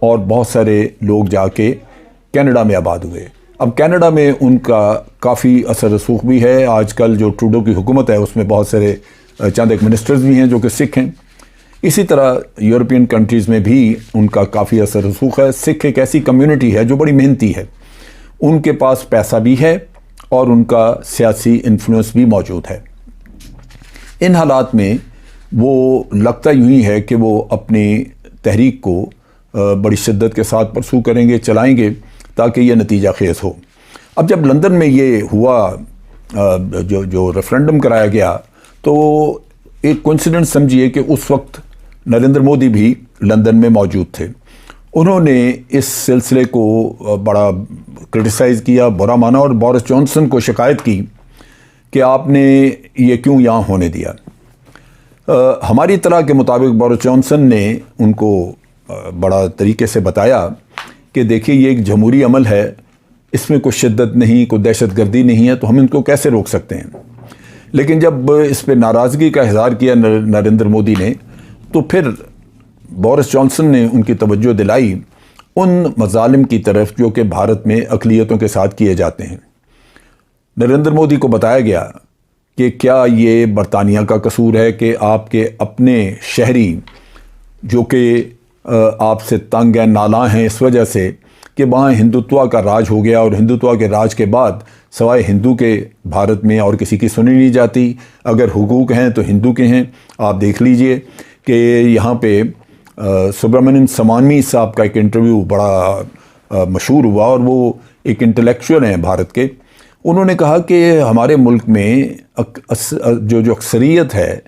اور بہت سارے لوگ جا کے کینیڈا میں آباد ہوئے۔ اب کینیڈا میں ان کا کافی اثر رسوخ بھی ہے۔ آج کل جو ٹروڈو کی حکومت ہے اس میں بہت سارے چند ایک منسٹرز بھی ہیں جو کہ سکھ ہیں۔ اسی طرح یورپین کنٹریز میں بھی ان کا کافی اثر رسوخ ہے۔ سکھ ایک ایسی کمیونٹی ہے جو بڑی محنتی ہے، ان کے پاس پیسہ بھی ہے اور ان کا سیاسی انفلوئنس بھی موجود ہے۔ ان حالات میں وہ لگتا یوں ہی ہے کہ وہ اپنی تحریک کو بڑی شدت کے ساتھ پرسو کریں گے، چلائیں گے تاکہ یہ نتیجہ خیز ہو۔ اب جب لندن میں یہ ہوا، جو ریفرنڈم کرایا گیا، تو ایک کوئنسیڈنس سمجھیے کہ اس وقت نریندر مودی بھی لندن میں موجود تھے۔ انہوں نے اس سلسلے کو بڑا کرٹیسائز کیا، برا مانا، اور بورس جانسن کو شکایت کی کہ آپ نے یہ کیوں یہاں ہونے دیا۔ ہماری اطلاع کے مطابق بورس جانسن نے ان کو بڑا طریقے سے بتایا کہ دیکھیے یہ ایک جمہوری عمل ہے، اس میں کوئی شدت نہیں، کوئی دہشت گردی نہیں ہے، تو ہم ان کو کیسے روک سکتے ہیں۔ لیکن جب اس پہ ناراضگی کا اظہار کیا نریندر مودی نے، تو پھر بورس جانسن نے ان کی توجہ دلائی ان مظالم کی طرف جو کہ بھارت میں اقلیتوں کے ساتھ کیے جاتے ہیں۔ نریندر مودی کو بتایا گیا کہ کیا یہ برطانیہ کا قصور ہے کہ آپ کے اپنے شہری جو کہ آپ سے تنگ ہیں، نالاں ہیں، اس وجہ سے کہ وہاں ہندوتوا کا راج ہو گیا، اور ہندوتوا کے راج کے بعد سوائے ہندو کے بھارت میں اور کسی کی سنی نہیں جاتی، اگر حقوق ہیں تو ہندو کے ہیں۔ آپ دیکھ لیجئے کہ یہاں پہ سبرامنین سوانمی صاحب کا ایک انٹرویو بڑا مشہور ہوا، اور وہ ایک انٹلیکچوئل ہیں بھارت کے۔ انہوں نے کہا کہ ہمارے ملک میں جو اکثریت ہے،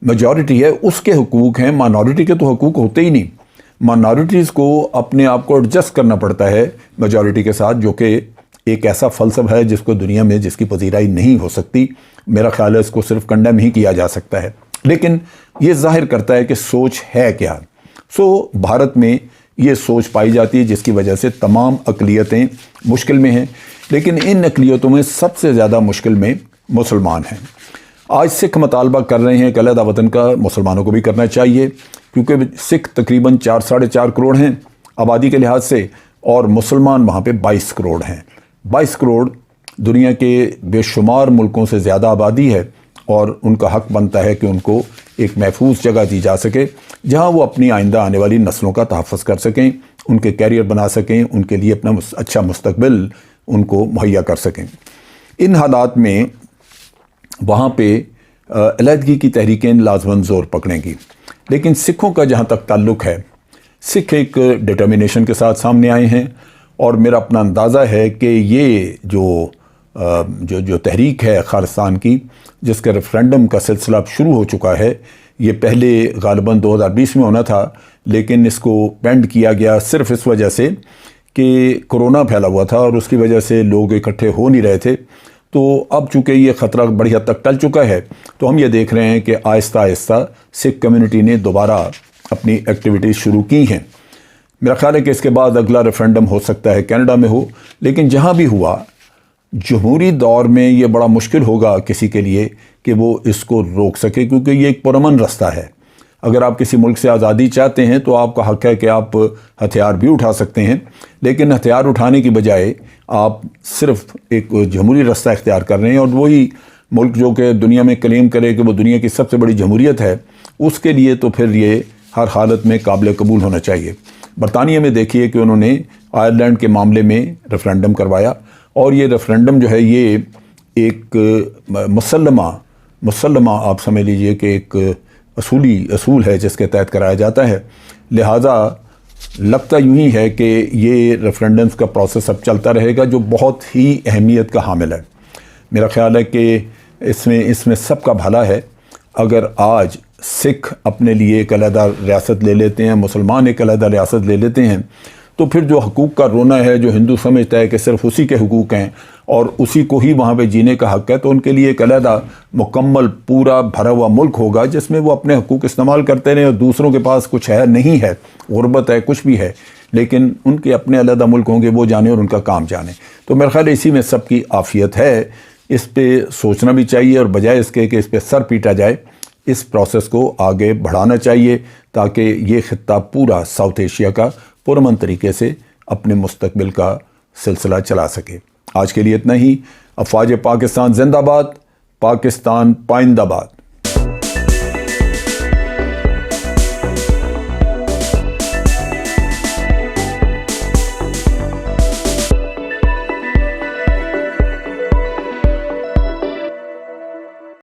میجورٹی ہے، اس کے حقوق ہیں، مائنورٹی کے تو حقوق ہوتے ہی نہیں۔ مائنورٹیز کو اپنے آپ کو ایڈجسٹ کرنا پڑتا ہے میجورٹی کے ساتھ، جو کہ ایک ایسا فلسفہ ہے جس کو دنیا میں جس کی پذیرائی نہیں ہو سکتی۔ میرا خیال ہے اس کو صرف کنڈیم ہی کیا جا سکتا ہے، لیکن یہ ظاہر کرتا ہے کہ سوچ ہے کیا۔ بھارت میں یہ سوچ پائی جاتی ہے جس کی وجہ سے تمام اقلیتیں مشکل میں ہیں، لیکن ان اقلیتوں میں سب سے زیادہ مشکل میں مسلمان ہیں۔ آج سکھ مطالبہ کر رہے ہیں کہ علیحدہ وطن کا مسلمانوں کو بھی کرنا چاہیے، کیونکہ سکھ تقریباً 4.5 کروڑ ہیں آبادی کے لحاظ سے، اور مسلمان وہاں پہ 22 کروڑ ہیں۔ 22 کروڑ دنیا کے بے شمار ملکوں سے زیادہ آبادی ہے، اور ان کا حق بنتا ہے کہ ان کو ایک محفوظ جگہ دی جا سکے جہاں وہ اپنی آئندہ آنے والی نسلوں کا تحفظ کر سکیں، ان کے کیریئر بنا سکیں، ان کے لیے اپنا اچھا مستقبل ان کو مہیا کر سکیں۔ ان حالات میں وہاں پہ علیحدگی کی تحریکیں لازماً زور پکڑیں گی، لیکن سکھوں کا جہاں تک تعلق ہے، سکھ ایک ڈٹرمنیشن کے ساتھ سامنے آئے ہیں، اور میرا اپنا اندازہ ہے کہ یہ جو تحریک ہے خالصان کی، جس کا ریفرینڈم کا سلسلہ اب شروع ہو چکا ہے، یہ پہلے غالباً 2020 میں ہونا تھا، لیکن اس کو پینڈ کیا گیا صرف اس وجہ سے کہ کرونا پھیلا ہوا تھا اور اس کی وجہ سے لوگ اکٹھے ہو نہیں رہے تھے۔ تو اب چونکہ یہ خطرہ بڑی حد تک ٹل چکا ہے، تو ہم یہ دیکھ رہے ہیں کہ آہستہ آہستہ سکھ کمیونٹی نے دوبارہ اپنی ایکٹیویٹیز شروع کی ہیں۔ میرا خیال ہے کہ اس کے بعد اگلا ریفرینڈم ہو سکتا ہے کینیڈا میں ہو، لیکن جہاں بھی ہوا، جمہوری دور میں یہ بڑا مشکل ہوگا کسی کے لیے کہ وہ اس کو روک سکے، کیونکہ یہ ایک پرامن رستہ ہے۔ اگر آپ کسی ملک سے آزادی چاہتے ہیں تو آپ کا حق ہے کہ آپ ہتھیار بھی اٹھا سکتے ہیں، لیکن ہتھیار اٹھانے کی بجائے آپ صرف ایک جمہوری رستہ اختیار کر رہے ہیں، اور وہی ملک جو کہ دنیا میں کلیم کرے کہ وہ دنیا کی سب سے بڑی جمہوریت ہے، اس کے لیے تو پھر یہ ہر حالت میں قابل قبول ہونا چاہیے۔ برطانیہ میں دیکھیے کہ انہوں نے آئرلینڈ کے معاملے میں ریفرینڈم کروایا، اور یہ ریفرینڈم جو ہے یہ ایک مسلمہ آپ سمجھ لیجئے کہ ایک اصول ہے جس کے تحت کرایا جاتا ہے۔ لہٰذا لگتا یوں ہی ہے کہ یہ ریفرینڈمز کا پروسیس اب چلتا رہے گا، جو بہت ہی اہمیت کا حامل ہے۔ میرا خیال ہے کہ اس میں سب کا بھلا ہے۔ اگر آج سکھ اپنے لیے ایک علیحدہ ریاست لے لیتے ہیں، مسلمان ایک علیحدہ ریاست لے لیتے ہیں، تو پھر جو حقوق کا رونا ہے، جو ہندو سمجھتا ہے کہ صرف اسی کے حقوق ہیں اور اسی کو ہی وہاں پہ جینے کا حق ہے، تو ان کے لیے ایک علیحدہ مکمل پورا بھرا ہوا ملک ہوگا جس میں وہ اپنے حقوق استعمال کرتے رہیں، اور دوسروں کے پاس کچھ ہے نہیں ہے، غربت ہے، کچھ بھی ہے، لیکن ان کے اپنے علیحدہ ملک ہوں گے، وہ جانے اور ان کا کام جانے۔ تو میرا خیال ہے اسی میں سب کی عافیت ہے۔ اس پہ سوچنا بھی چاہیے، اور بجائے اس کے کہ اس پہ سر پیٹا جائے، اس پروسیس کو آگے بڑھانا چاہیے تاکہ یہ خطہ پورا ساؤتھ ایشیا کا پرامن طریقے سے اپنے مستقبل کا سلسلہ چلا سکے۔ آج کے لیے اتنا ہی۔ افواج پاکستان زندہ باد، پاکستان پائندہ باد۔